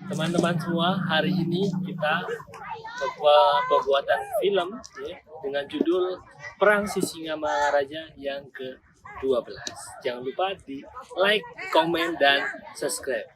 teman-teman semua, hari ini kita pembuatan film ya, dengan judul Perang Sisingamangaraja yang ke-12. Jangan lupa di like, komen, dan subscribe.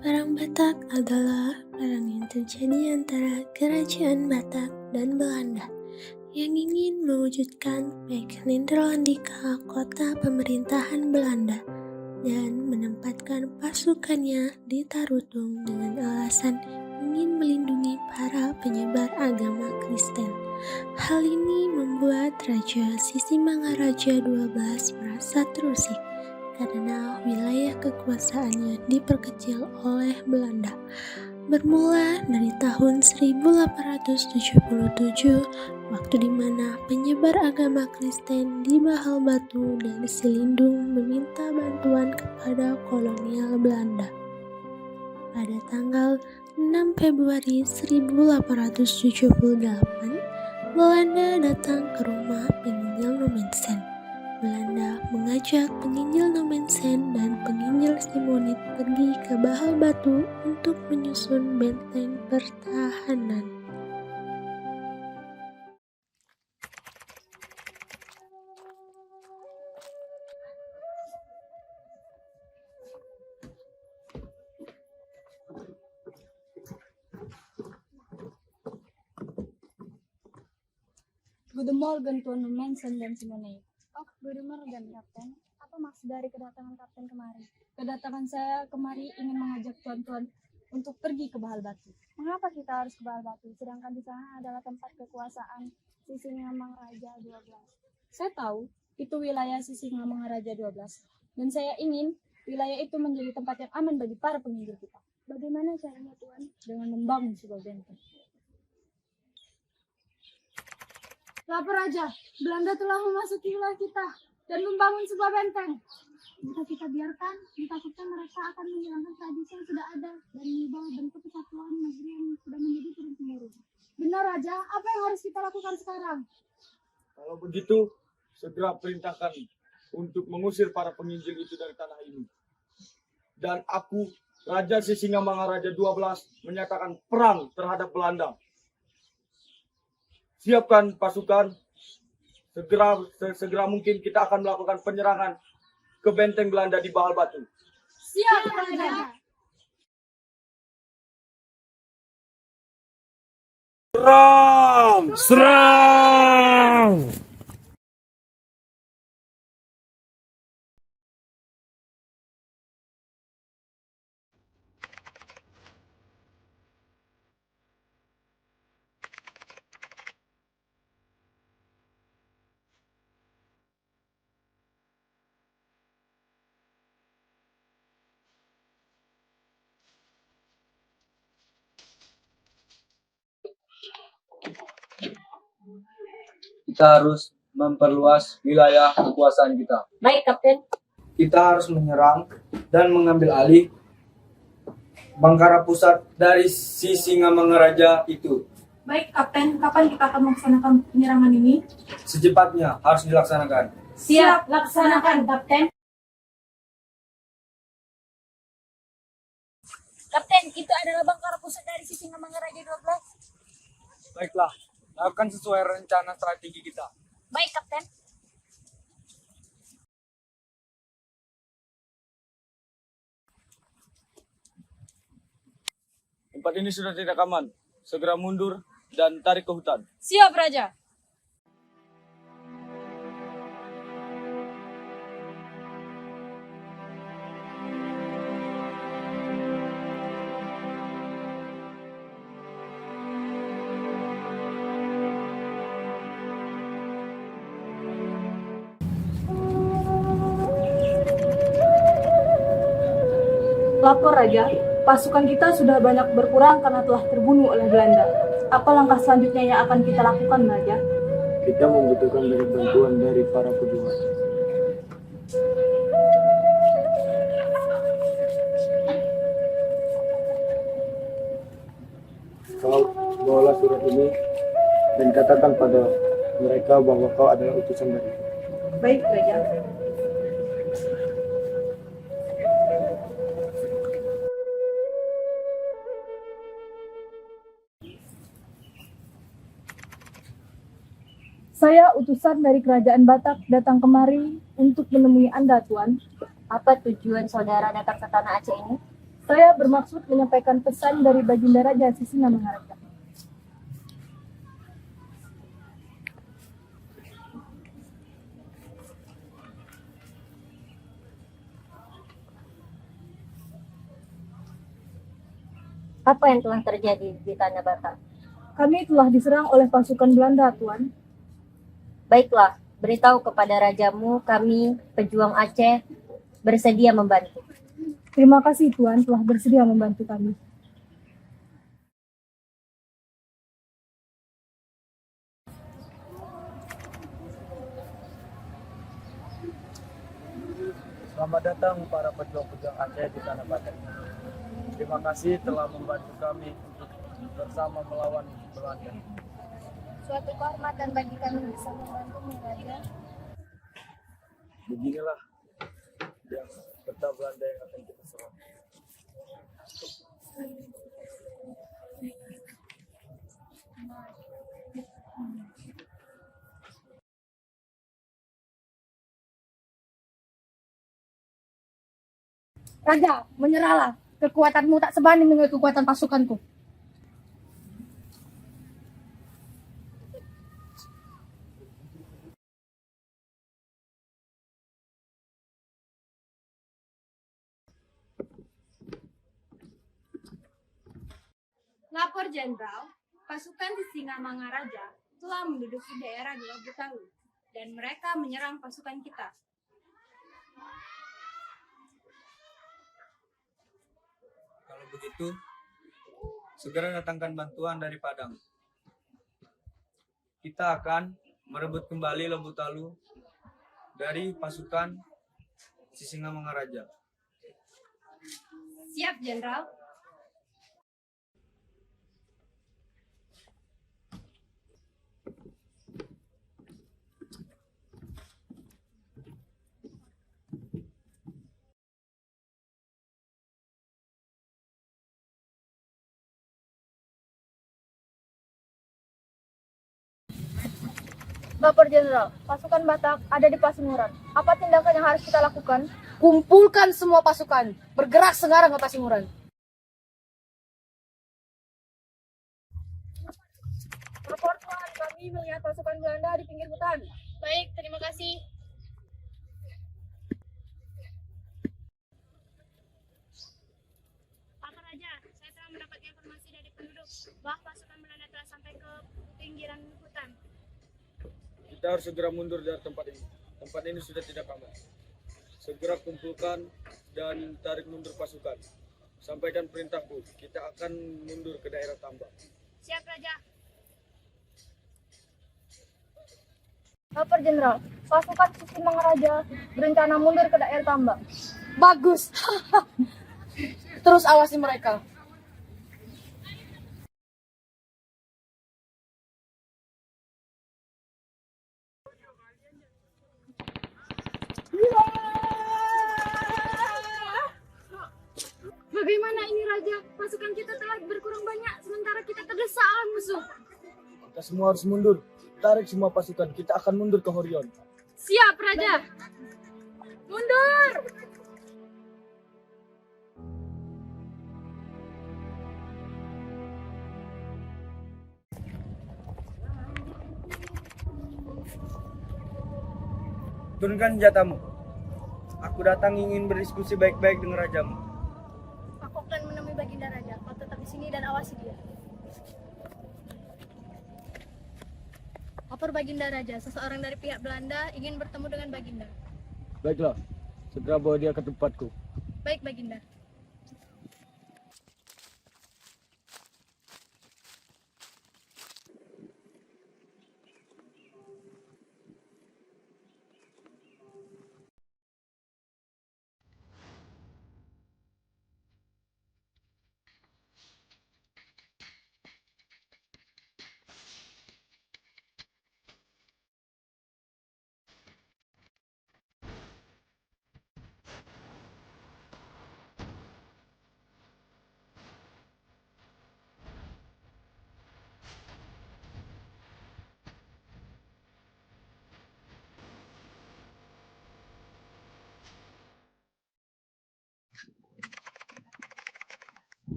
Perang Batak adalah perang yang terjadi antara Kerajaan Batak dan Belanda yang ingin mewujudkan Pax Nederlandica, kota pemerintahan Belanda, dan menempatkan pasukannya di Tarutung dengan alasan ingin melindungi para penyebar agama Kristen. Hal ini membuat Raja Sisingamangaraja XII merasa terusik karena wilayah kekuasaannya diperkecil oleh Belanda. Bermula dari tahun 1877, waktu di mana penyebar agama Kristen di Bahal Batu dan Silindung meminta bantuan kepada kolonial Belanda. Pada tanggal 6 Februari 1878, Belanda datang ke rumah penginjil Nommensen. Belanda mengajak penginjil Nommensen dan penginjil Simonit pergi ke Bahal Batu untuk menyusun benteng pertahanan. Guten Morgen, Tuan Nommensen dan Simonit. Oh, Guten Morgen, Kapten. Apa maksud dari kedatangan Kapten kemari? Kedatangan saya kemari ingin mengajak tuan-tuan untuk pergi ke Bahal Batu. Mengapa kita harus ke Bahal Batu, sedangkan di sana adalah tempat kekuasaan Sisingamangaraja XII? Saya tahu itu wilayah Sisingamangaraja XII, dan saya ingin wilayah itu menjadi tempat yang aman bagi para penginjil kita. Bagaimana caranya, Tuan? Dengan membangun sebuah benteng. Lapor Raja, Belanda telah memasuki wilayah kita dan membangun sebuah benteng. Jika kita biarkan, ditakutkan mereka akan menghilangkan tradisi yang sudah ada dan mengubah bentuk kesatuan negeri yang sudah menjadi turun-temurun. Benar Raja, apa yang harus kita lakukan sekarang? Kalau begitu, segera perintahkan untuk mengusir para penginjil itu dari tanah ini. Dan aku, Raja Sisingamangaraja XII, menyatakan perang terhadap Belanda. Siapkan pasukan, segera mungkin kita akan melakukan penyerangan ke benteng Belanda di Bahal Batu. Siap, Raja! Serang! Serang! Kita harus memperluas wilayah kekuasaan kita. Baik, Kapten. Kita harus menyerang dan mengambil alih Bangkara pusat dari Sisingamangaraja itu. Baik, Kapten. Kapan kita akan melaksanakan penyerangan ini? Secepatnya harus dilaksanakan. Siap, laksanakan, Kapten. Kapten, itu adalah Bangkara pusat dari Sisingamangaraja XII. Baiklah, lakukan sesuai rencana strategi kita. Baik, Kapten. Tempat ini sudah tidak aman. Segera mundur dan tarik ke hutan. Siap, Raja! Lapor Raja, pasukan kita sudah banyak berkurang karena telah terbunuh oleh Belanda. Apa langkah selanjutnya yang akan kita lakukan, Raja? Kita membutuhkan banyak bantuan dari para pejuang. Kau bawalah surat ini dan katakan pada mereka bahwa kau adalah utusan dari. Baik, Raja. Saya utusan dari Kerajaan Batak datang kemari untuk menemui Anda, Tuan. Apa tujuan saudara datang ke tanah Aceh ini? Saya bermaksud menyampaikan pesan dari Baginda Raja Sisingamangaraja. Apa yang telah terjadi di tanah Batak? Kami telah diserang oleh pasukan Belanda, Tuan. Baiklah, beritahu kepada rajamu kami pejuang Aceh bersedia membantu. Terima kasih, Tuan, telah bersedia membantu kami. Selamat datang para pejuang-pejuang Aceh di tanah Batak. Terima kasih telah membantu kami untuk bersama melawan Belanda. Suatu kehormatan bagi kami bisa membantumu, Raja. Beginilah yang peta Belanda yang akan kita serang. Raja, menyerahlah. Kekuatanmu tak sebanding dengan kekuatan pasukanku. Lapor Jenderal, pasukan Sisingamangaraja telah menduduki daerah di Laut Betawi dan mereka menyerang pasukan kita. Kalau begitu, segera datangkan bantuan dari Padang. Kita akan merebut kembali Lembut Talu dari pasukan Sisingamangaraja. Siap, Jenderal. Lapor Jenderal, pasukan Batak ada di Pasinguran. Apa tindakan yang harus kita lakukan? Kumpulkan semua pasukan. Bergerak sekarang ke Pasinguran. Lapor Tuan, kami melihat pasukan Belanda di pinggir hutan. Baik, terima kasih. Pak Raja, saya telah mendapat informasi dari penduduk bahwa pasukan Belanda telah sampai ke pinggiran hutan. Kita harus segera mundur dari tempat ini. Tempat ini sudah tidak aman. Segera kumpulkan dan tarik mundur pasukan. Sampaikan perintahku, kita akan mundur ke daerah tambak. Siap, Raja. Lapor Jenderal, pasukan Sisingamangaraja berencana mundur ke daerah tambak. Bagus. Terus awasi mereka. Bagaimana ini, Raja? Pasukan kita telah berkurang banyak, sementara kita terdesak oleh musuh. Kita semua harus mundur. Tarik semua pasukan, kita akan mundur ke Horion. Siap, Raja. Mundur! Turunkan senjatamu. Aku datang ingin berdiskusi baik-baik dengan rajamu. Aku akan menemui Baginda Raja. Kau tetap di sini dan awasi dia. Lapor Baginda Raja, seseorang dari pihak Belanda ingin bertemu dengan Baginda. Baiklah, segera bawa dia ke tempatku. Baik, Baginda.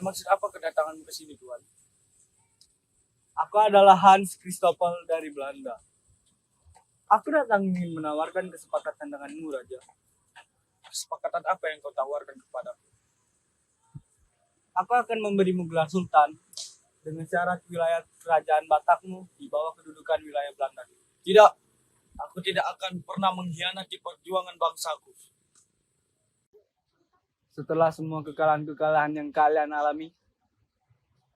Maksud apa kedatanganmu ke sini, Tuan? Aku adalah Hans Christoffel dari Belanda. Aku datang ingin menawarkan kesepakatan denganmu, Raja. Kesepakatan apa yang kau tawarkan kepadaku? Aku akan memberimu gelar Sultan dengan syarat wilayah kerajaan Batakmu di bawah kedudukan wilayah Belanda. Tidak, aku tidak akan pernah mengkhianati perjuangan bangsaku. Setelah semua kekalahan-kekalahan yang kalian alami,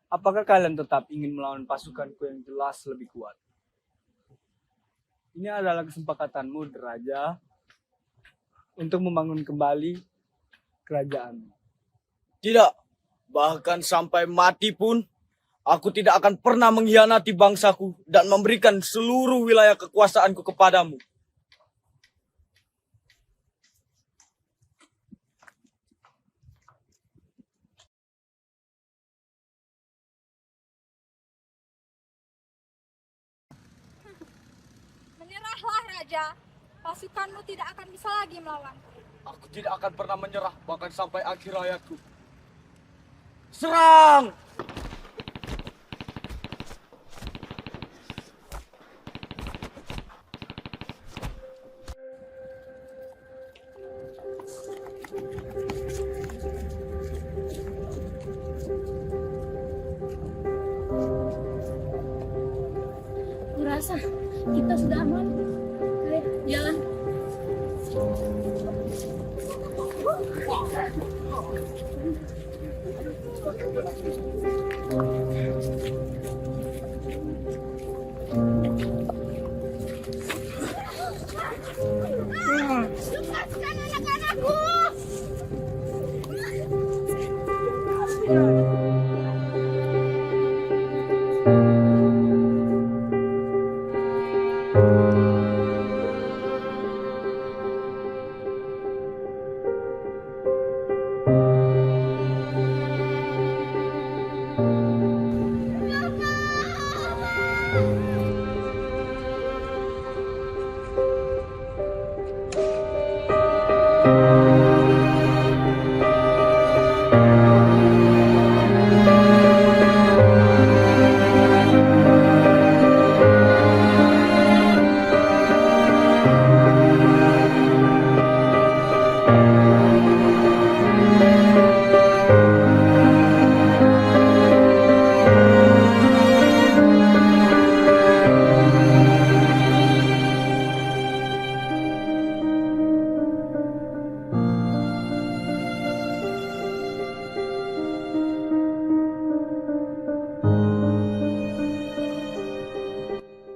apakah kalian tetap ingin melawan pasukanku yang jelas lebih kuat? Ini adalah kesempatanmu, Raja, untuk membangun kembali kerajaanmu. Tidak, bahkan sampai mati pun, aku tidak akan pernah mengkhianati bangsaku dan memberikan seluruh wilayah kekuasaanku kepadamu. Menyerahlah Raja, pasukanmu tidak akan bisa lagi melawan. Aku tidak akan pernah menyerah, bahkan sampai akhir hayatku. Serang! Kurasa kita sudah aman. Ayo, jalan. Lepaskan anak-anakku!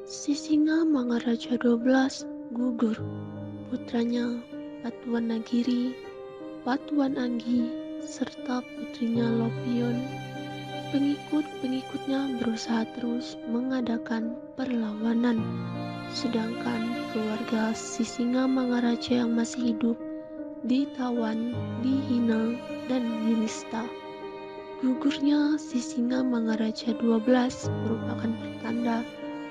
Sisinga Mangaraja 12 gugur. Putranya Patuan Nagiri, Patuan Anggi, serta putrinya Lopion. Pengikut-pengikutnya berusaha terus mengadakan perlawanan. Sedangkan keluarga Sisinga Mangaraja yang masih hidup ditawan, dihina, dan dinista. Gugurnya Sisinga Mangaraja 12 merupakan pertanda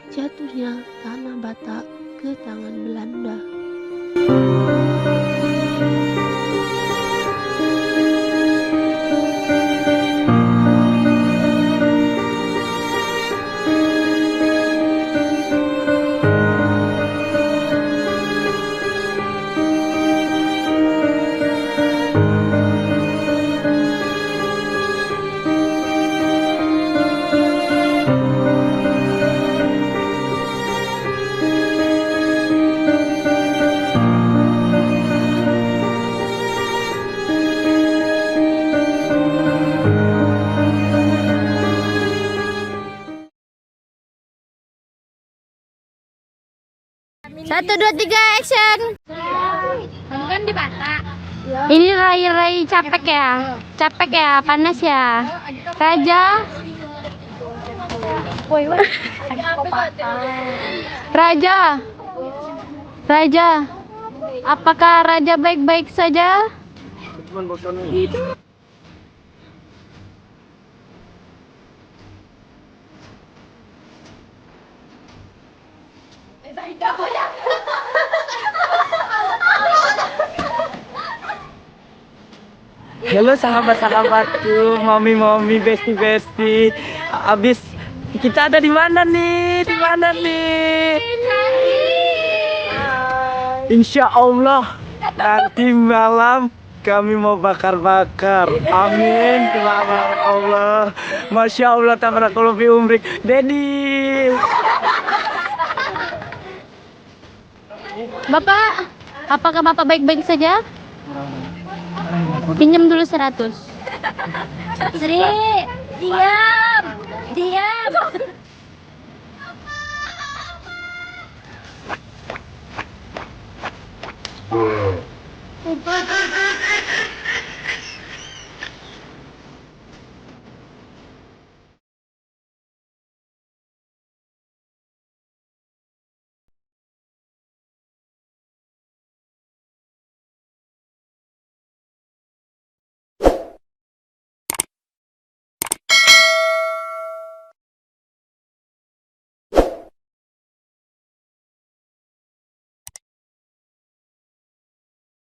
jatuhnya tanah Batak ke tangan Belanda. Satu, dua, tiga, action. Kamu kan di Batak. Ini rai capek ya? Capek ya? Panas ya? Raja? Raja? Raja? Apakah Raja baik-baik saja? Halo sahabat-sahabatku, mami-mami, besti-besti. Abis kita ada di mana nih? Di mana nih? Insya Allah nanti malam kami mau bakar-bakar. Amin. Selamat Allah. Masya Allah, tabarakallahu fi umrik. Dedi. Bapak, apakah Bapak baik-baik saja? Pinjam dulu 100. Sri, diam, diam.